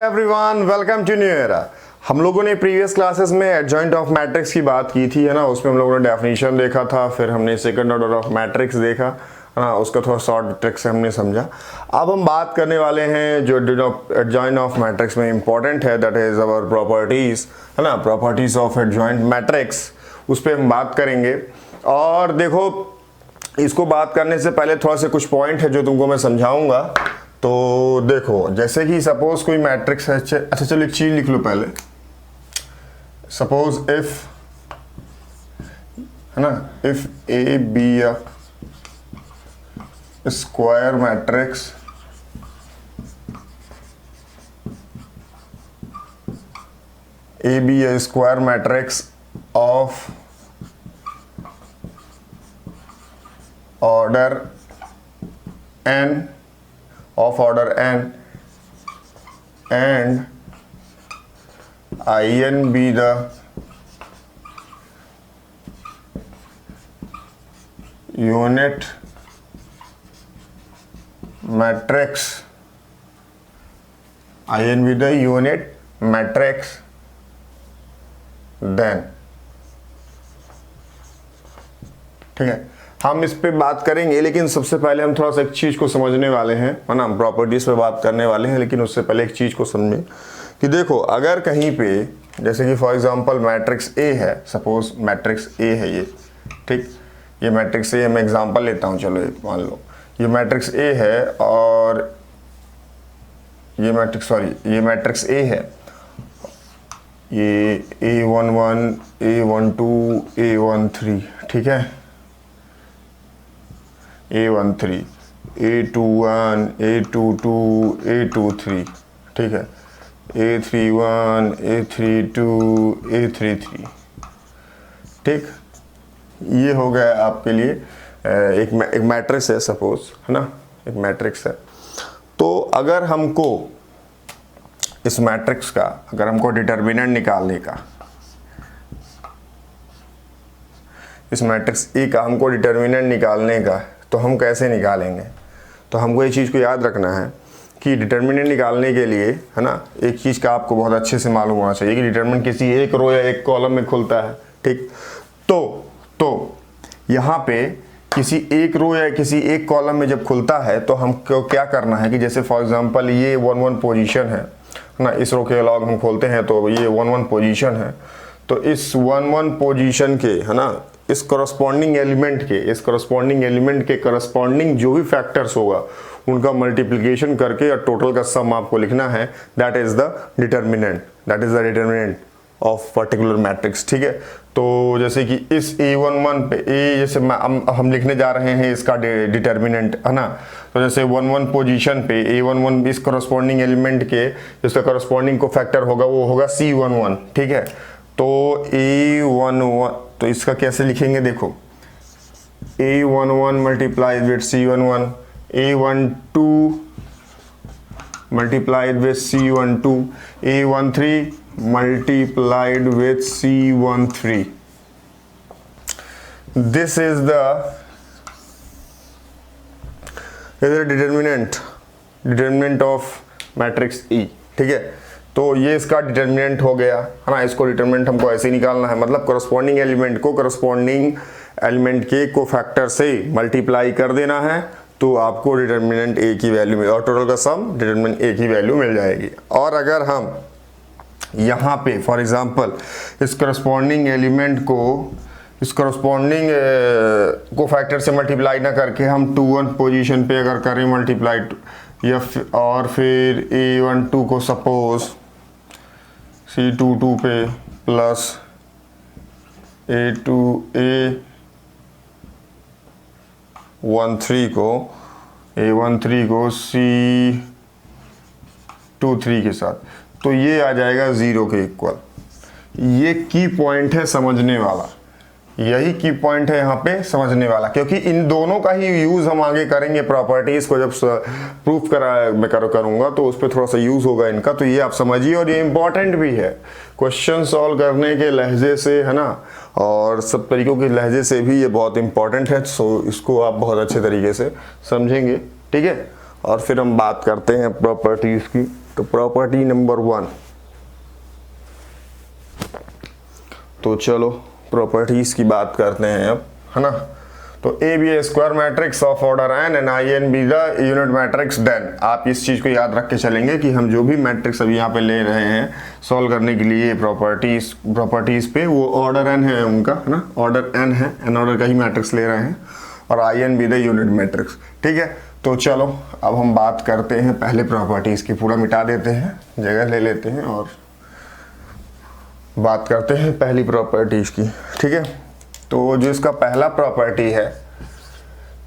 Everyone welcome to new era. हम लोगों ने प्रीवियस क्लासेस में एडजॉइंट ऑफ मैट्रिक्स की बात की थी, है ना। उसमें हम लोगों ने डेफिनेशन देखा था, फिर हमने सेकंड ऑर्डर ऑफ मैट्रिक्स देखा, है ना। उसका थोड़ा शॉर्ट ट्रिक से हमने समझा। अब हम बात करने वाले हैं जो एडजॉइंट ऑफ मैट्रिक्स में इंपॉर्टेंट है, दैट इज अवर प्रॉपर्टीज, है ना। प्रॉपर्टीज ऑफ एडजॉइंट मैट्रिक्स, उस पर हम बात करेंगे। और देखो, इसको बात करने से पहले थोड़ा से कुछ पॉइंट है जो तुमको मैं समझाऊंगा। तो देखो, जैसे कि सपोज कोई मैट्रिक्स है, अच्छा चलो एक चीज लिख लो पहले। सपोज इफ, है ना, if A be a square matrix A be a square matrix of order n of order n and In be the unit matrix, In be the unit matrix, then ठीक है, हम इस पे बात करेंगे। लेकिन सबसे पहले हम थोड़ा सा एक चीज़ को समझने वाले हैं, है ना। प्रॉपर्टीज पे बात करने वाले हैं, लेकिन उससे पहले एक चीज़ को समझें कि देखो, अगर कहीं पे जैसे कि फॉर एग्जांपल मैट्रिक्स ए है, सपोज मैट्रिक्स ए है ये, ठीक, ये मैट्रिक्स ए, मैं एग्जांपल लेता हूँ, चलो मान लो ये मैट्रिक्स ए है और ये मैट्रिक्स ए है, ये A11, A12, A13, ठीक है, A13, A21, A22, A23, ठीक है, A31, A32, A33, ठीक। ये हो गया आपके लिए एक मैट्रिक्स है, सपोज, है ना, एक मैट्रिक्स है। तो अगर हमको इस मैट्रिक्स का, अगर हमको डिटर्मिनेंट निकालने का, इस मैट्रिक्स ए का हमको डिटर्मिनेंट निकालने का, तो हम कैसे निकालेंगे? तो हमको ये चीज़ को याद रखना है कि डिटर्मिनेंट निकालने के लिए, है ना, एक चीज़ का आपको बहुत अच्छे से मालूम होना चाहिए कि डिटर्मिनेंट किसी एक रो या एक कॉलम में खुलता है, ठीक। तो यहाँ पे किसी एक रो या किसी एक कॉलम में जब खुलता है तो हमको क्या करना है कि जैसे फॉर एग्जांपल ये 1-1 पोजीशन है ना, इस रो के अलॉग हम खोलते हैं तो ये 1-1 पोजीशन है। तो इस 1-1 पोजीशन के, है ना, इस करस्पॉन्डिंग एलिमेंट के करस्पॉन्डिंग जो भी फैक्टर्स होगा उनका मल्टीप्लिकेशन करके और टोटल का सम आपको लिखना है। That is the determinant of particular matrix, ठीक है। तो जैसे कि इस A11 पे जैसे हम लिखने जा रहे हैं इसका डिटर्मिनेंट, है ना। तो जैसे 1-1 पोजीशन पे A11, इस करस्पॉन्डिंग एलिमेंट के जिसका करस्पॉन्डिंग को फैक्टर होगा वो होगा C11, ठीक है। तो A11, तो इसका कैसे लिखेंगे, देखो, A11 multiplied with C11, A12 multiplied with C12, A13 multiplied with C13. This is the determinant of matrix E, ठीक है। तो ये इसका डिटर्मिनेंट हो गया, है ना। इसको डिटर्मिनेंट हमको ऐसे निकालना है, मतलब करस्पॉन्डिंग एलिमेंट को करस्पॉन्डिंग एलिमेंट के को फैक्टर से मल्टीप्लाई कर देना है, तो आपको डिटर्मिनेंट ए की वैल्यू मिल, और टोटल का सम डिटर्मिनेंट ए की वैल्यू मिल जाएगी। और अगर हम यहाँ पे फॉर एग्जांपल इस करस्पॉन्डिंग एलिमेंट को, इस करस्पॉन्डिंग को फैक्टर से मल्टीप्लाई ना करके हम 2-1 पोजीशन पे अगर करें मल्टीप्लाई, या और फिर A12 को सपोज C22 पे प्लस A13 को C23 के साथ, तो ये आ जाएगा 0 के इक्वल। ये की पॉइंट है समझने वाला, यही की पॉइंट है यहाँ पे समझने वाला, क्योंकि इन दोनों का ही यूज हम आगे करेंगे प्रॉपर्टीज को जब प्रूफ करूंगा तो उस पर थोड़ा सा यूज होगा इनका। तो ये आप समझिए, और ये इंपॉर्टेंट भी है क्वेश्चन सॉल्व करने के लहजे से, है ना, और सब तरीकों के लहजे से भी ये बहुत इंपॉर्टेंट है। सो इसको आप बहुत अच्छे तरीके से समझेंगे, ठीक है। और फिर हम बात करते हैं प्रॉपर्टीज की। तो प्रॉपर्टी नंबर 1, तो चलो प्रॉपर्टीज की बात करते हैं अब, है ना। तो A be a square matrix of order n and I n be the unit matrix then. आप इस चीज़ को याद रख के चलेंगे कि हम जो भी मैट्रिक्स अभी यहाँ पे ले रहे हैं सॉल्व करने के लिए प्रॉपर्टीज पे, वो ऑर्डर एन है उनका, है ना, ऑर्डर एन है, एन ऑर्डर का ही मैट्रिक्स ले रहे हैं, और I n be the unit matrix, ठीक है। तो चलो अब हम बात करते हैं पहले प्रॉपर्टीज की, पूरा मिटा देते हैं, जगह ले लेते हैं और बात करते हैं पहली प्रॉपर्टीज की, ठीक है। तो जो इसका पहला प्रॉपर्टी है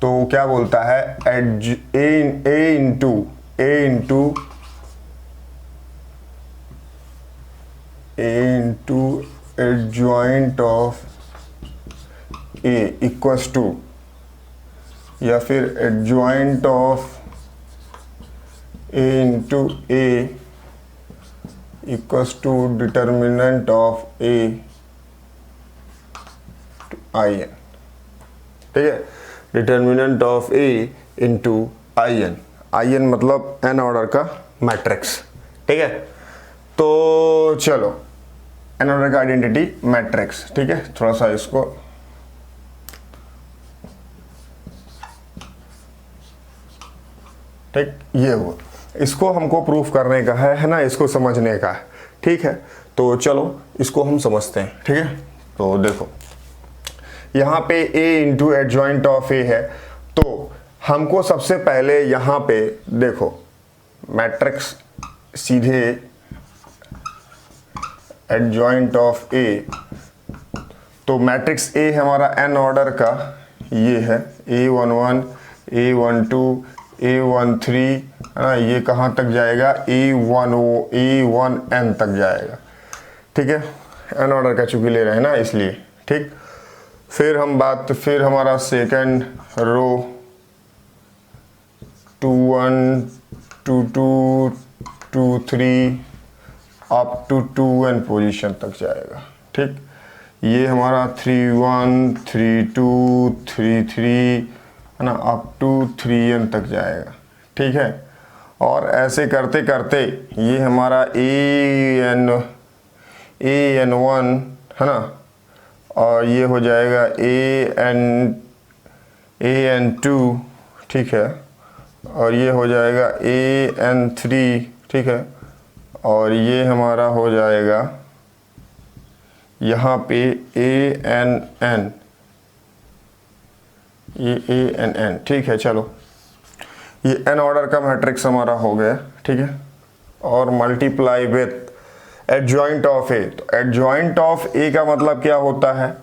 तो क्या बोलता है, A into adjoint of A equals to, या फिर adjoint of A into A equals to determinant of A I n, ठीक है। Determinant of A into I n मतलब एन ऑर्डर का मैट्रिक्स, ठीक है। तो चलो एन ऑर्डर का आइडेंटिटी मैट्रिक्स, ठीक है। थोड़ा सा इसको ठीक, ये हुआ, इसको हमको प्रूफ करने का है ना, इसको समझने का है, ठीक है। तो चलो इसको हम समझते हैं, ठीक है। तो देखो यहाँ पे a इंटू एडजॉइंट ऑफ ए है, तो हमको सबसे पहले यहाँ पे देखो मैट्रिक्स सीधे एडजॉइंट ऑफ ए, तो मैट्रिक्स ए हमारा एन ऑर्डर का ये है, A11, A12, A13, है ना, ये कहाँ तक जाएगा, A1n तक जाएगा, ठीक है। एन ऑर्डर का चूंकि ले रहे हैं ना इसलिए, ठीक। फिर हमारा second row 2 1 2 2 2 3 up to 2n position तक जाएगा, ठीक। ये हमारा 3 1 3 2 3 3, है ना, अप टू 3n तक जाएगा, ठीक है। और ऐसे करते करते ये हमारा an1, है ना, और ये हो जाएगा an2, ठीक है, और ये हो जाएगा an3, ठीक है, और ये हमारा हो जाएगा यहाँ पे ann, ये ann, ठीक है। चलो ये n ऑर्डर का मैट्रिक्स हमारा हो गया, ठीक है। और मल्टीप्लाई विथ एडजॉइंट ऑफ ए, तो एडजॉइंट ऑफ ए का मतलब क्या होता है,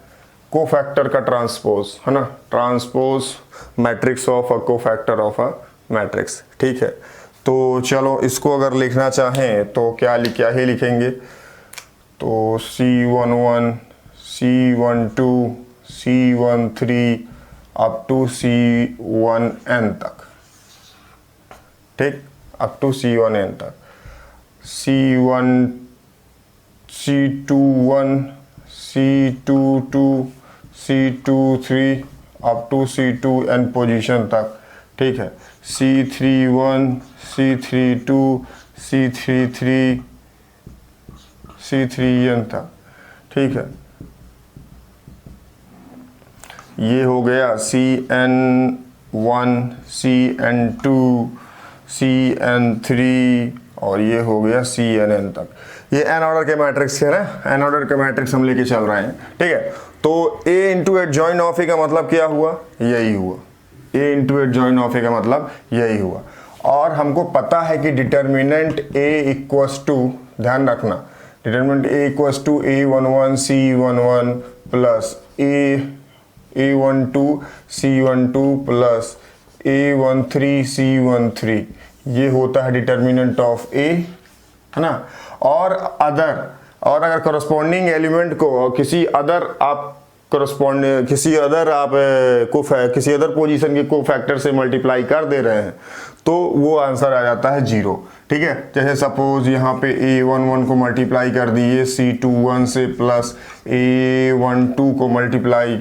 कोफैक्टर का ट्रांसपोज, है ना, transpose matrix of a cofactor of a matrix, ठीक है। तो चलो इसको अगर लिखना चाहें तो क्या ही लिखेंगे, तो C11 C12 C13 up to C1n तक, ठीक, अप टू C1n तक, C21 C22 C23 up to C2n position तक, ठीक है। C31 C32 C33 C3n तक, ठीक है। ये हो गया CN1 CN2 CN3, और ये हो गया CNn तक। ये एन ऑर्डर के मैट्रिक्स है ना, एन ऑर्डर के मैट्रिक्स हम लेके चल रहे हैं, ठीक है। तो A इंटू एडजॉइन ऑफ ए का मतलब क्या हुआ, यही हुआ, A इंटू एडजॉइन ऑफ ए का मतलब यही हुआ। और हमको पता है कि डिटर्मिनेंट A इक्वल्स टू, ध्यान रखना, determinant A equals to A11 C11 plus A12 C12 plus A13 C13, ये होता है डिटर्मिनेंट ऑफ ए, है ना। और अगर करस्पॉन्डिंग एलिमेंट को किसी अदर पोजीशन के कोफैक्टर से मल्टीप्लाई कर दे रहे हैं तो वो आंसर आ जाता है 0, ठीक है। जैसे सपोज यहाँ पे A11 को मल्टीप्लाई कर दिए C21 से प्लस A12 को मल्टीप्लाई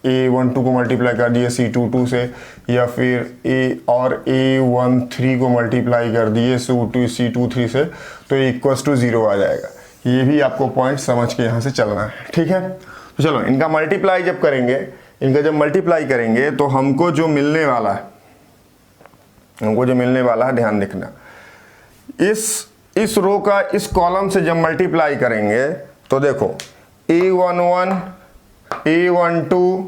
A12 को मल्टीप्लाई कर दिए C22 से, या फिर A13 को मल्टीप्लाई कर दिए C23 से, तो इक्वल्स टू 0 आ जाएगा। ये भी आपको पॉइंट समझ के यहाँ से चलना है, ठीक है। तो चलो इनका मल्टीप्लाई जब करेंगे, इनका जब मल्टीप्लाई करेंगे तो हमको जो मिलने वाला है, ध्यान देखना, इस रो का इस कॉलम से जब मल्टीप्लाई करेंगे तो देखो A11 A12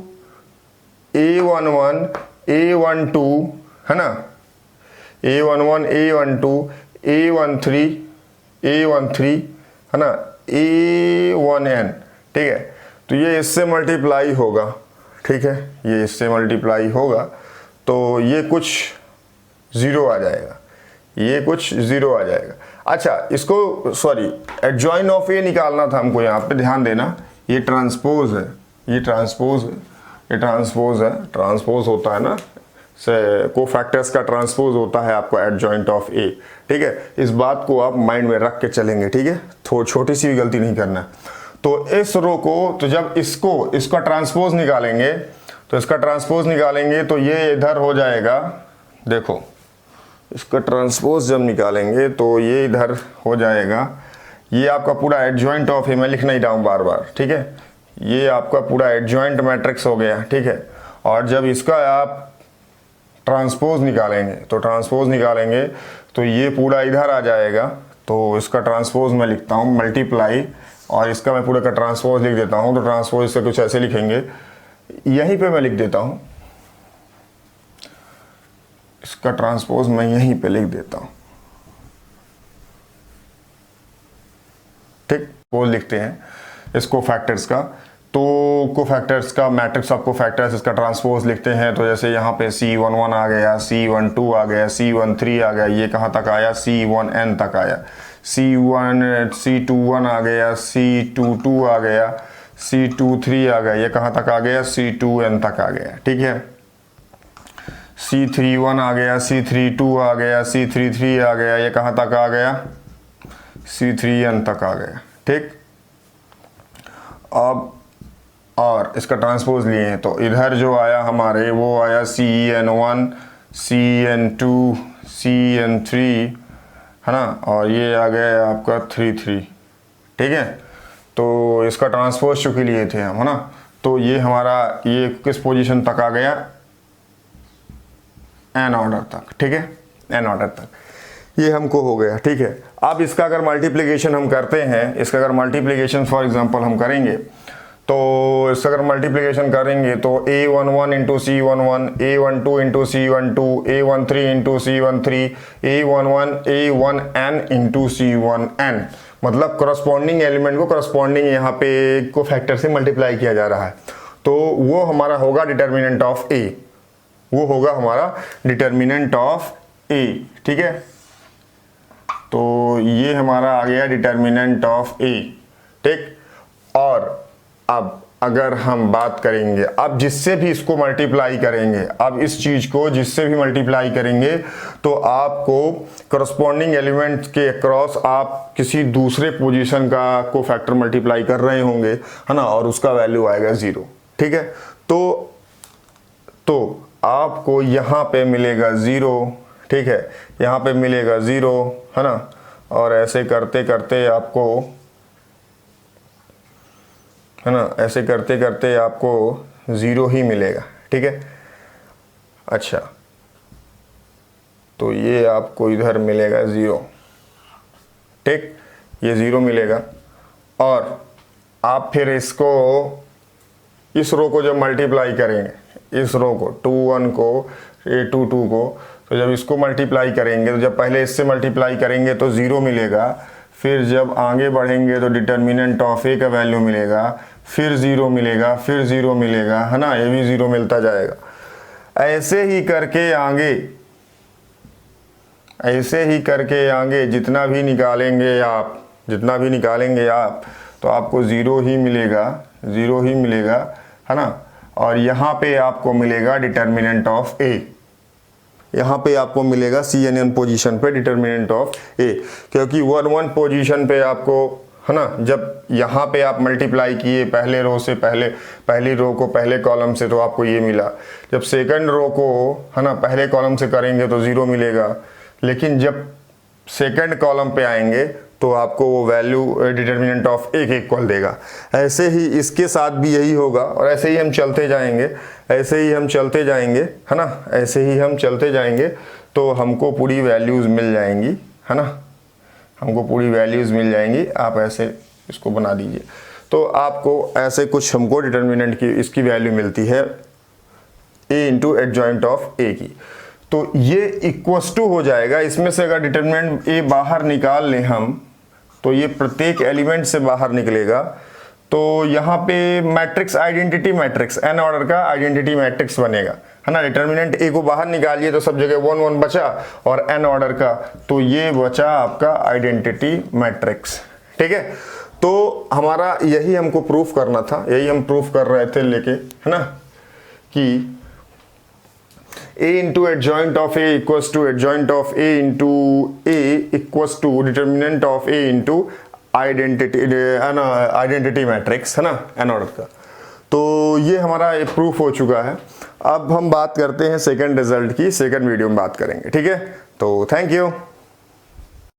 A11 A12 है ना, A11 A12 A13 है ना, A1n, ठीक है। तो ये इससे मल्टीप्लाई होगा, ठीक है, ये इससे मल्टीप्लाई होगा तो ये कुछ 0 आ जाएगा, ये कुछ 0 आ जाएगा। अच्छा, इसको सॉरी एडजॉइन ऑफ ए निकालना था हमको, यहाँ पे ध्यान देना, ये ट्रांसपोज है, ये ट्रांसपोज है, ये ट्रांसपोज है, ट्रांसपोज होता है ना, से कोफैक्टर्स का ट्रांसपोज होता है आपको एडजॉइंट ऑफ ए, ठीक है। इस बात को आप माइंड में रख के चलेंगे, ठीक है, थोड़ी छोटी सी भी गलती नहीं करना। तो इस रो को, तो जब इसका ट्रांसपोज निकालेंगे, तो इसका ट्रांसपोज निकालेंगे तो ये इधर हो जाएगा, देखो इसका ट्रांसपोज जब निकालेंगे तो ये इधर हो जाएगा, ये आपका पूरा एडजॉइंट ऑफ ए, मैं लिख नहीं रहा हूँ बार बार, ठीक है, ये आपका पूरा एडजॉइंट मैट्रिक्स हो गया, ठीक है। और जब इसका आप ट्रांसपोज निकालेंगे, तो ट्रांसपोज निकालेंगे तो ये पूरा इधर आ जाएगा, तो इसका ट्रांसपोज मैं लिखता हूँ मल्टीप्लाई, और इसका मैं पूरा का ट्रांसपोज लिख देता हूँ। तो ट्रांसपोज इसका कुछ ऐसे लिखेंगे, यहीं पे मैं लिख देता हूँ, इसका ट्रांसपोज मैं यहीं पे लिख देता हूँ, ठीक, वो लिखते हैं इसको फैक्टर्स का। तो कोफैक्टर्स का मैट्रिक्स ऑफ कोफैक्टर्स, इसका ट्रांसपोज लिखते हैं। तो जैसे यहाँ पे C11 आ गया, C12 आ गया, C13 आ गया, ये कहाँ तक आया, C1n तक आया, C21 आ गया, C22 आ गया, C23 आ गया, ये कहाँ तक आ गया, C2n तक आ गया, ठीक है। C31 आ गया, C32 आ गया, C33 आ गया, ये कहाँ तक आ गया, C3n तक आ गया, ठीक। अब और इसका ट्रांसपोज लिए हैं, तो इधर जो आया हमारे वो आया CN1 CN2 CN3 है ना, और ये आ गया आपका 33, ठीक है। तो इसका ट्रांसपोज चूँकि लिए थे हम, है ना, तो ये हमारा ये किस पोजीशन तक आ गया, n ऑर्डर तक, ठीक है, n ऑर्डर तक ये हमको हो गया, ठीक है। अब इसका अगर मल्टीप्लिकेशन हम करते हैं, इसका अगर मल्टीप्लिकेशन फॉर एग्जांपल हम करेंगे, तो इसका अगर मल्टीप्लिकेशन करेंगे तो A11 into C11, A12 into C12, A13 into C13, A1n into C1n, मतलब करस्पॉन्डिंग एलिमेंट को करस्पॉन्डिंग यहाँ पे को फैक्टर से मल्टीप्लाई किया जा रहा है। तो वो हमारा होगा डिटर्मिनेंट ऑफ A, वो होगा हमारा डिटर्मिनेंट ऑफ A, ठीक है। तो ये हमारा आ गया डिटर्मिनेंट ऑफ A, ठीक। और अब अगर हम बात करेंगे, अब जिससे भी इसको मल्टीप्लाई करेंगे, अब इस चीज को जिससे भी मल्टीप्लाई करेंगे, तो आपको करस्पॉन्डिंग एलिमेंट के अक्रॉस आप किसी दूसरे पोजीशन का को फैक्टर मल्टीप्लाई कर रहे होंगे, है ना, और उसका वैल्यू आएगा 0, ठीक है। तो आपको यहाँ पे मिलेगा 0, ठीक है, यहाँ पे मिलेगा 0, है ना, और ऐसे करते करते आपको, है ना, ऐसे करते करते आपको 0 ही मिलेगा, ठीक है। अच्छा, तो ये आपको इधर मिलेगा 0, ठीक, ये 0 मिलेगा। और आप फिर इसको, इस रो को जब मल्टीप्लाई करेंगे, इस रो को 21 को A22 को, तो जब इसको मल्टीप्लाई करेंगे, तो जब पहले इससे मल्टीप्लाई करेंगे तो 0 मिलेगा, फिर जब आगे बढ़ेंगे तो डिटर्मिनेंट ऑफ A का वैल्यू मिलेगा, फिर 0 मिलेगा, फिर 0 मिलेगा, है ना, ये भी 0 मिलता जाएगा। ऐसे ही करके आगे, ऐसे ही करके आगे जितना भी निकालेंगे आप, जितना भी निकालेंगे आप, तो आपको 0 ही मिलेगा, 0 ही मिलेगा, है ना। और यहाँ पे आपको मिलेगा डिटर्मिनेंट ऑफ A, यहाँ पे आपको मिलेगा CNN पोजीशन पे डिटर्मिनेंट ऑफ A, क्योंकि 1 1 पोजीशन पे आपको, है ना, जब यहाँ पे आप मल्टीप्लाई किए पहले रो से, पहली रो को पहले कॉलम से, तो आपको ये मिला। जब सेकंड रो को है ना पहले कॉलम से करेंगे तो 0 मिलेगा, लेकिन जब सेकंड कॉलम पे आएंगे तो आपको वो वैल्यू डिटर्मिनेंट ऑफ ए के इक्वल देगा। ऐसे ही इसके साथ भी यही होगा, और ऐसे ही हम चलते जाएंगे, ऐसे ही हम चलते जाएंगे, है ना, ऐसे ही हम चलते जाएंगे तो हमको पूरी वैल्यूज़ मिल जाएंगी, है ना, हमको पूरी वैल्यूज़ मिल जाएंगी। आप ऐसे इसको बना दीजिए, तो आपको ऐसे कुछ हमको डिटर्मिनेंट की इसकी वैल्यू मिलती है ए इंटू एडजॉइंट ऑफ ए की। तो ये इक्वस टू हो जाएगा, इसमें से अगर डिटर्मिनेंट ए बाहर निकाल लें हम, तो ये प्रत्येक एलिमेंट से बाहर निकलेगा। तो यहाँ पे matrix identity matrix n order का आइडेंटिटी मैट्रिक्स बनेगा, है ना। डिटर्मिनेंट ए को बाहर निकालिए तो सब जगह 1 1 बचा, और एन ऑर्डर का तो ये बचा आपका आइडेंटिटी मैट्रिक्स। ठीक है, तो हमारा यही हमको प्रूफ करना था, यही हम प्रूफ कर रहे थे लेके, है ना, कि a into adjoint of a equals to adjoint of a into a equals to determinant of a into identity matrix, है ना, एन ऑर्डर का। तो ये हमारा प्रूफ हो चुका है। अब हम बात करते हैं सेकंड रिजल्ट की, सेकंड वीडियो में बात करेंगे। ठीक है, तो थैंक यू।